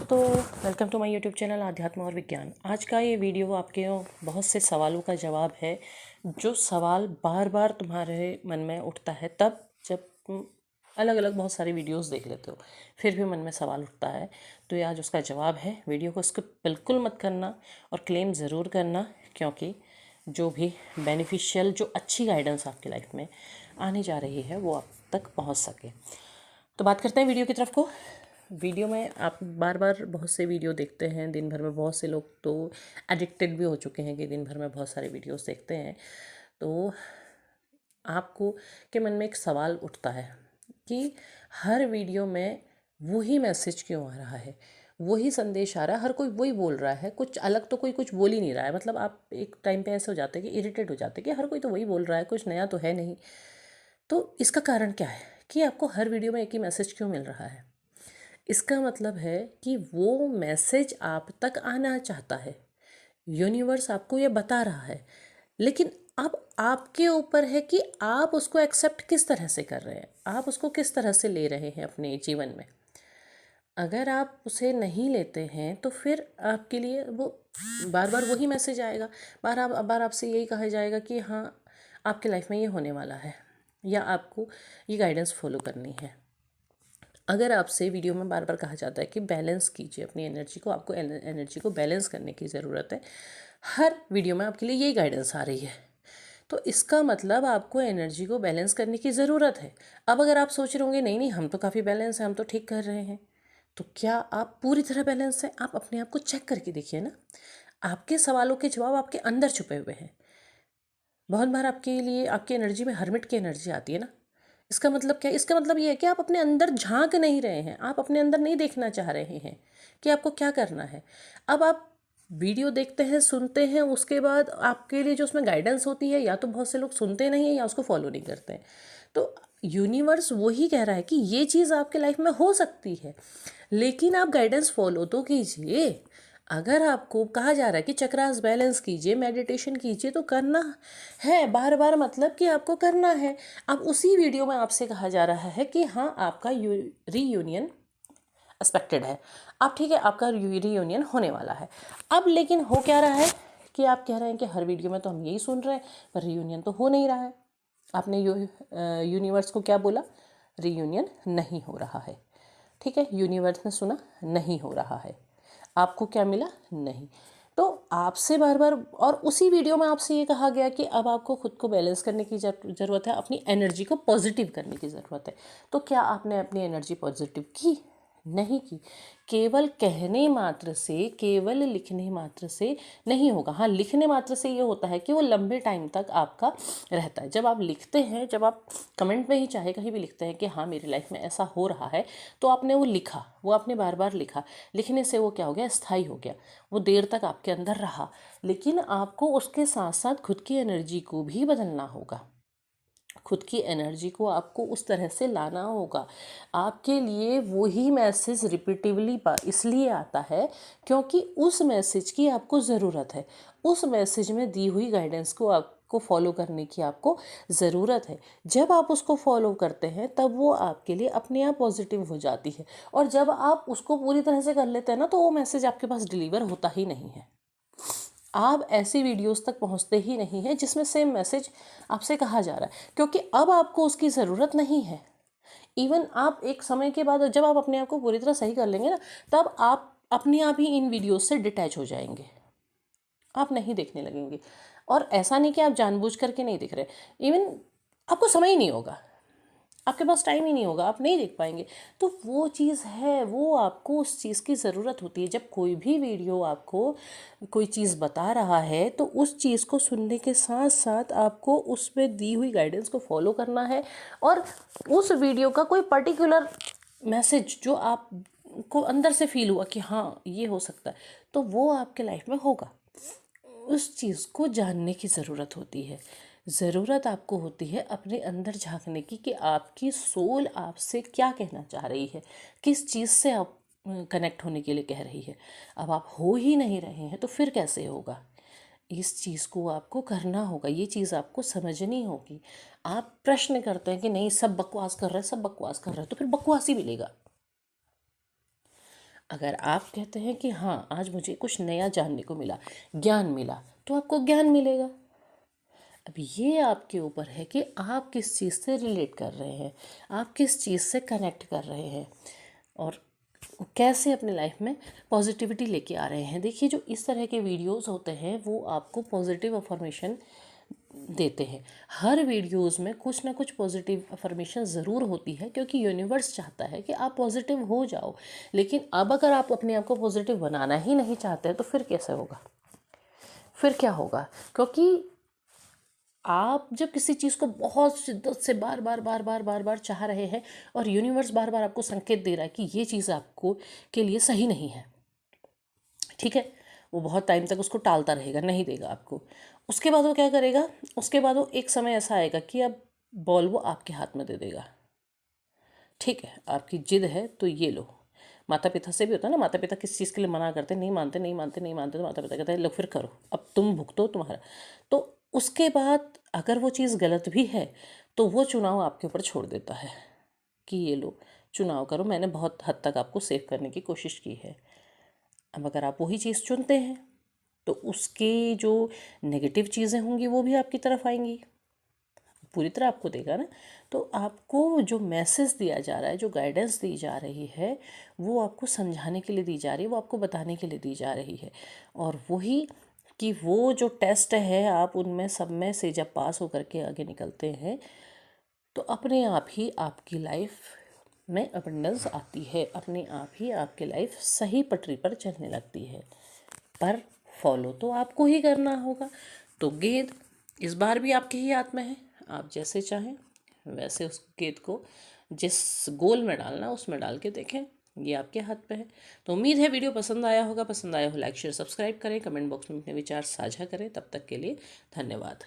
दोस्तों, welcome to my YouTube channel आध्यात्म और विज्ञान। आज का ये वीडियो आपके बहुत से सवालों का जवाब है, जो सवाल बार बार तुम्हारे मन में उठता है तब जब तुम अलग अलग बहुत सारी वीडियोस देख लेते हो, फिर भी मन में सवाल उठता है। तो ये आज उसका जवाब है। वीडियो को स्किप बिल्कुल मत करना और क्लेम ज़रूर करना, क्योंकि जो भी बेनिफिशियल, जो अच्छी गाइडेंस आपकी लाइफ में आने जा रही है वो आप तक पहुँच सके। तो बात करते हैं वीडियो की तरफ को। वीडियो में आप बार बार बहुत से वीडियो देखते हैं, दिन भर में बहुत से लोग तो एडिक्टेड भी हो चुके हैं कि दिन भर में बहुत सारे वीडियोस देखते हैं। तो आपको के मन में एक सवाल उठता है कि हर वीडियो में वही मैसेज क्यों आ रहा है, वही संदेश आ रहा है, हर कोई वही बोल रहा है, कुछ अलग तो कोई कुछ बोल ही नहीं रहा है। मतलब आप एक टाइम पे ऐसे हो जाते हैं कि इरिटेट हो जाते हैं कि हर कोई तो वही बोल रहा है, कुछ नया तो है नहीं। तो इसका कारण क्या है कि आपको हर वीडियो में एक ही मैसेज क्यों मिल रहा है? इसका मतलब है कि वो मैसेज आप तक आना चाहता है, यूनिवर्स आपको ये बता रहा है, लेकिन अब आपके ऊपर है कि आप उसको एक्सेप्ट किस तरह से कर रहे हैं, आप उसको किस तरह से ले रहे हैं अपने जीवन में। अगर आप उसे नहीं लेते हैं तो फिर आपके लिए वो बार बार वही मैसेज आएगा, बार आपसे यही कहा जाएगा कि हाँ, आपके लाइफ में ये होने वाला है या आपको ये गाइडेंस फॉलो करनी है। अगर आपसे वीडियो में बार बार कहा जाता है कि बैलेंस कीजिए अपनी एनर्जी को, आपको एनर्जी को बैलेंस करने की ज़रूरत है, हर वीडियो में आपके लिए यही गाइडेंस आ रही है, तो इसका मतलब आपको एनर्जी को बैलेंस करने की ज़रूरत है। अब अगर आप सोच रहे होंगे नहीं नहीं, हम तो काफ़ी बैलेंस हैं, हम तो ठीक कर रहे हैं, तो क्या आप पूरी तरह बैलेंस हैं? आप अपने आप को चेक करके देखिए ना। आपके सवालों के जवाब आपके अंदर छुपे हुए हैं। बहुत बार आपके लिए आपकी एनर्जी में हर्मिट की एनर्जी आती है ना। इसका मतलब क्या है? इसका मतलब ये है कि आप अपने अंदर झांक नहीं रहे हैं, आप अपने अंदर नहीं देखना चाह रहे हैं कि आपको क्या करना है। अब आप वीडियो देखते हैं, सुनते हैं, उसके बाद आपके लिए जो उसमें गाइडेंस होती है, या तो बहुत से लोग सुनते नहीं हैं या उसको फॉलो नहीं करते हैं। तो यूनिवर्स वही कह रहा है कि ये चीज़ आपके लाइफ में हो सकती है, लेकिन आप गाइडेंस फॉलो तो कीजिए। अगर आपको कहा जा रहा है कि चक्रास बैलेंस कीजिए, मेडिटेशन कीजिए, तो करना है बार बार, मतलब कि आपको करना है। अब उसी वीडियो में आपसे कहा जा रहा है कि हाँ, आपका रीयूनियन एक्सपेक्टेड है। अब ठीक है, आपका रीयूनियन होने वाला है। अब लेकिन हो क्या रहा है कि आप कह रहे हैं कि हर वीडियो में तो हम यही सुन रहे हैं, पर रीयूनियन तो हो नहीं रहा है। आपने यूनिवर्स को क्या बोला? रीयूनियन नहीं हो रहा है। ठीक है, यूनिवर्स ने सुना नहीं हो रहा है। आपको क्या मिला? नहीं। तो आपसे बार बार और उसी वीडियो में आपसे ये कहा गया कि अब आपको खुद को बैलेंस करने की ज़रूरत है, अपनी एनर्जी को पॉजिटिव करने की ज़रूरत है। तो क्या आपने अपनी एनर्जी पॉजिटिव की? नहीं की। केवल कहने मात्र से, केवल लिखने मात्र से नहीं होगा। हाँ, लिखने मात्र से ये होता है कि वो लंबे टाइम तक आपका रहता है। जब आप लिखते हैं, जब आप कमेंट में ही चाहे कहीं भी लिखते हैं कि हाँ, मेरी लाइफ में ऐसा हो रहा है, तो आपने वो लिखा, वो आपने बार बार लिखा, लिखने से वो क्या हो गया? स्थायी हो गया, वो देर तक आपके अंदर रहा। लेकिन आपको उसके साथ साथ खुद की एनर्जी को भी बदलना होगा। खुद की एनर्जी को आपको उस तरह से लाना होगा। आपके लिए वही मैसेज रिपीटिवली इसलिए आता है क्योंकि उस मैसेज की आपको ज़रूरत है, उस मैसेज में दी हुई गाइडेंस को आपको फॉलो करने की आपको ज़रूरत है। जब आप उसको फॉलो करते हैं तब वो आपके लिए अपने आप पॉजिटिव हो जाती है, और जब आप उसको पूरी तरह से कर लेते हैं ना, तो वो मैसेज आपके पास डिलीवर होता ही नहीं है। आप ऐसी वीडियोस तक पहुंचते ही नहीं हैं जिसमें सेम मैसेज आपसे कहा जा रहा है, क्योंकि अब आपको उसकी ज़रूरत नहीं है। इवन आप एक समय के बाद जब आप अपने आप को पूरी तरह सही कर लेंगे ना, तब आप अपने आप ही इन वीडियोस से डिटैच हो जाएंगे, आप नहीं देखने लगेंगे। और ऐसा नहीं कि आप जानबूझ करके नहीं देख रहे, इवन आपको समय ही नहीं होगा, आपके पास टाइम ही नहीं होगा, आप नहीं देख पाएंगे। तो वो चीज़ है, वो आपको उस चीज़ की ज़रूरत होती है। जब कोई भी वीडियो आपको कोई चीज़ बता रहा है, तो उस चीज़ को सुनने के साथ साथ आपको उसमें दी हुई गाइडेंस को फॉलो करना है, और उस वीडियो का कोई पर्टिकुलर मैसेज जो आपको अंदर से फील हुआ कि हाँ, ये हो सकता है, तो वो आपके लाइफ में होगा। उस चीज़ को जानने की ज़रूरत होती है। ज़रूरत आपको होती है अपने अंदर झांकने की कि आपकी सोल आपसे क्या कहना चाह रही है, किस चीज़ से आप कनेक्ट होने के लिए कह रही है। अब आप हो ही नहीं रहे हैं तो फिर कैसे होगा? इस चीज़ को आपको करना होगा, ये चीज़ आपको समझनी होगी। आप प्रश्न करते हैं कि नहीं, सब बकवास कर रहे हैं, सब बकवास कर रहे हैं, तो फिर बकवास ही मिलेगा। अगर आप कहते हैं कि हाँ, आज मुझे कुछ नया जानने को मिला, ज्ञान मिला, तो आपको ज्ञान मिलेगा। अब ये आपके ऊपर है कि आप किस चीज़ से रिलेट कर रहे हैं, आप किस चीज़ से कनेक्ट कर रहे हैं और कैसे अपने लाइफ में पॉजिटिविटी लेके आ रहे हैं। देखिए, जो इस तरह के वीडियोस होते हैं वो आपको पॉजिटिव अफर्मेशन देते हैं। हर वीडियोस में कुछ ना कुछ पॉजिटिव अफर्मेशन ज़रूर होती है, क्योंकि यूनिवर्स चाहता है कि आप पॉजिटिव हो जाओ। लेकिन अब अगर आप अपने आप को पॉजिटिव बनाना ही नहीं चाहते हैं तो फिर कैसे होगा, फिर क्या होगा? क्योंकि आप जब किसी चीज़ को बहुत शिद्दत से बार बार बार बार बार बार चाह रहे हैं और यूनिवर्स बार बार आपको संकेत दे रहा है कि ये चीज़ आपको के लिए सही नहीं है, ठीक है, वो बहुत टाइम तक उसको टालता रहेगा, नहीं देगा आपको। उसके बाद वो क्या करेगा? उसके बाद वो एक समय ऐसा आएगा कि अब बॉल वो आपके हाथ में दे देगा। ठीक है, आपकी जिद है तो ये लो। माता पिता से भी होता है ना, माता पिता किस चीज़ के लिए मना करते, नहीं मानते नहीं मानते नहीं मानते, तो माता पिता कहते हैं लो फिर करो, अब तुम भुगतो तुम्हारा। तो उसके बाद अगर वो चीज़ गलत भी है तो वो चुनाव आपके ऊपर छोड़ देता है कि ये लो चुनाव करो, मैंने बहुत हद तक आपको सेव करने की कोशिश की है। अब अगर आप वही चीज़ चुनते हैं तो उसकी जो नेगेटिव चीज़ें होंगी वो भी आपकी तरफ आएंगी, पूरी तरह आपको देगा ना। तो आपको जो मैसेज दिया जा रहा है, जो गाइडेंस दी जा रही है, वो आपको समझाने के लिए दी जा रही है, वो आपको बताने के लिए दी जा रही है। और वही कि वो जो टेस्ट है, आप उनमें सब में से जब पास होकर के आगे निकलते हैं तो अपने आप ही आपकी लाइफ में अबंडेंस आती है, अपने आप ही आपकी लाइफ सही पटरी पर चलने लगती है। पर फॉलो तो आपको ही करना होगा। तो गेंद इस बार भी आपके ही हाथ में है, आप जैसे चाहें वैसे उस गेंद को जिस गोल में डालना उसमें डाल के देखें, ये आपके हाथ पे है। तो उम्मीद है वीडियो पसंद आया होगा। पसंद आया हो लाइक शेयर सब्सक्राइब करें, कमेंट बॉक्स में अपने विचार साझा करें। तब तक के लिए धन्यवाद।